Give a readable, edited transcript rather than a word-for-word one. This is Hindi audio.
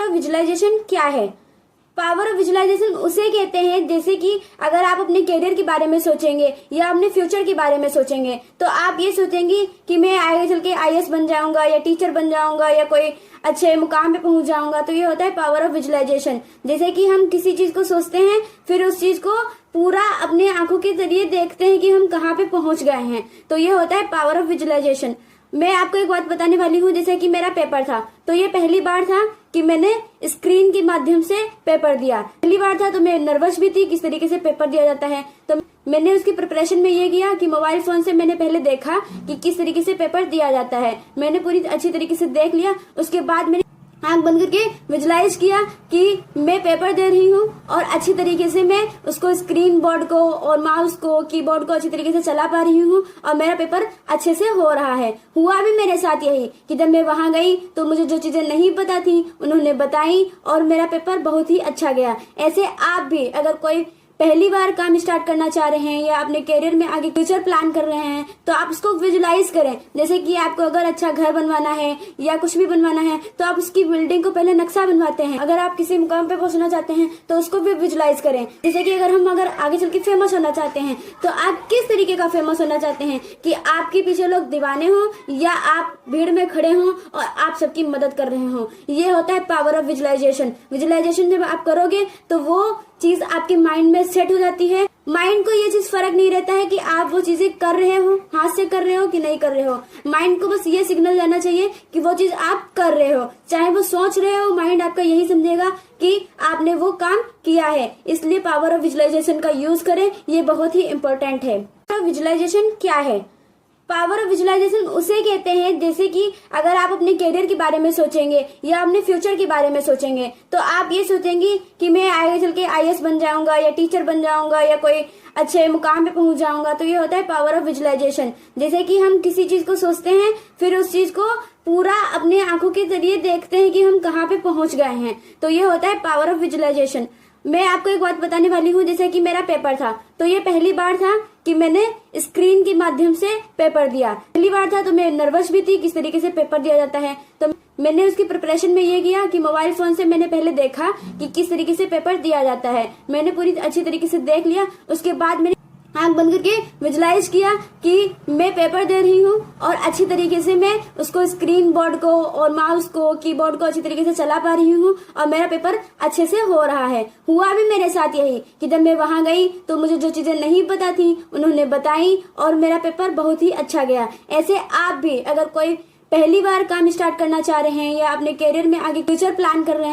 विजुअलाइजेशन क्या है? पावर ऑफ विजुअलाइजेशन उसे कहते हैं जैसे कि अगर आप अपने करियर के बारे में सोचेंगे या अपने फ्यूचर के बारे में सोचेंगे तो आप ये सोचेंगे कि मैं आगे चल के आईएएस बन जाऊंगा या टीचर बन जाऊंगा या कोई अच्छे मुकाम पे पहुंच जाऊंगा। तो ये होता है पावर ऑफ विजुअलाइजेशन। जैसे कि हम किसी चीज को सोचते हैं फिर उस चीज को पूरा अपने आंखों के जरिए देखते हैं कि हम कहाँ पे पहुंच गए हैं। तो ये होता है पावर ऑफ विजुअलाइजेशन। मैं आपको एक बात बताने वाली हूँ, जैसे कि मेरा पेपर था तो ये पहली बार था कि मैंने स्क्रीन के माध्यम से पेपर दिया। पहली बार था तो मैं नर्वस भी थी किस तरीके से पेपर दिया जाता है। तो मैंने उसकी प्रिपरेशन में ये किया कि मोबाइल फोन से मैंने पहले देखा कि किस तरीके से पेपर दिया जाता है। मैंने पूरी अच्छी तरीके से देख लिया। उसके बाद मैंने आंख बंद करके विजुअलाइज किया कि मैं पेपर दे रही हूँ और अच्छी तरीके से मैं उसको स्क्रीन बोर्ड को और माउस को कीबोर्ड को अच्छी तरीके से चला पा रही हूँ और मेरा पेपर अच्छे से हो रहा है। हुआ भी मेरे साथ यही कि जब मैं वहां गई तो मुझे जो चीजें नहीं पता थी उन्होंने बताई और मेरा पेपर बहुत ही अच्छा गया। ऐसे आप भी अगर कोई पहली बार काम स्टार्ट करना चाह रहे हैं या अपने करियर में आगे फ्यूचर प्लान कर रहे हैं तो आप उसको विजुअलाइज करें। जैसे कि आपको अगर अच्छा घर बनवाना है या कुछ भी बनवाना है तो आप उसकी बिल्डिंग को पहले नक्शा बनवाते हैं। अगर आप किसी मुकाम पे पहुंचना चाहते हैं तो उसको भी विजुअलाइज करें। जैसे कि अगर आगे चल के फेमस होना चाहते हैं तो आप किस तरीके का फेमस होना चाहते हैं कि आपके पीछे लोग दीवाने हो या आप भीड़ में खड़े हो और आप सबकी मदद कर रहे हो। ये होता है पावर ऑफ विजुअलाइजेशन। विजुअलाइजेशन जब आप करोगे तो वो चीज आपके माइंड में सेट हो जाती है। माइंड को ये चीज फर्क नहीं रहता है कि आप वो चीजें कर रहे हो, हाथ से कर रहे हो कि नहीं कर रहे हो। माइंड को बस ये सिग्नल जाना चाहिए कि वो चीज आप कर रहे हो। चाहे वो सोच रहे हो, माइंड आपका यही समझेगा कि आपने वो काम किया है। इसलिए पावर ऑफ विजुअलाइजेशन का यूज करें, ये बहुत ही इम्पोर्टेंट है। विजुअलाइजेशन क्या है? पावर ऑफ विजुअलाइजेशन उसे कहते हैं जैसे कि अगर आप अपने करियर के बारे में सोचेंगे या अपने फ्यूचर के बारे में सोचेंगे तो आप ये सोचेंगे कि मैं आगे चल के आईएएस बन जाऊंगा या टीचर बन जाऊंगा या कोई अच्छे मुकाम पे पहुंच जाऊंगा। तो ये होता है पावर ऑफ विजुअलाइजेशन। जैसे कि हम किसी चीज को सोचते हैं फिर उस चीज को पूरा अपने आंखों के जरिए देखते हैं कि हम कहाँ पे पहुंच गए हैं। तो ये होता है पावर ऑफ विजुअलाइजेशन। मैं आपको एक बात बताने वाली हूँ, जैसे कि मेरा पेपर था तो ये पहली बार था कि मैंने स्क्रीन के माध्यम से पेपर दिया। पहली बार था तो मैं नर्वस भी थी किस तरीके से पेपर दिया जाता है। तो मैंने उसकी प्रिपरेशन में ये किया कि मोबाइल फोन से मैंने पहले देखा कि किस तरीके से पेपर दिया जाता है। मैंने पूरी अच्छी तरीके से देख लिया। उसके बाद मैंने आंख बंद करके विजुअलाइज किया कि मैं पेपर दे रही हूँ और अच्छी तरीके से मैं उसको स्क्रीन बोर्ड को और माउस को कीबोर्ड को अच्छी तरीके से चला पा रही हूँ और मेरा पेपर अच्छे से हो रहा है। हुआ भी मेरे साथ यही कि जब मैं वहां गई तो मुझे जो चीजें नहीं पता थी उन्होंने बताई और मेरा पेपर बहुत ही अच्छा गया। ऐसे आप भी अगर कोई पहली बार काम स्टार्ट करना चाह रहे हैं या अपने करियर में आगे फ्यूचर प्लान कर रहे हैं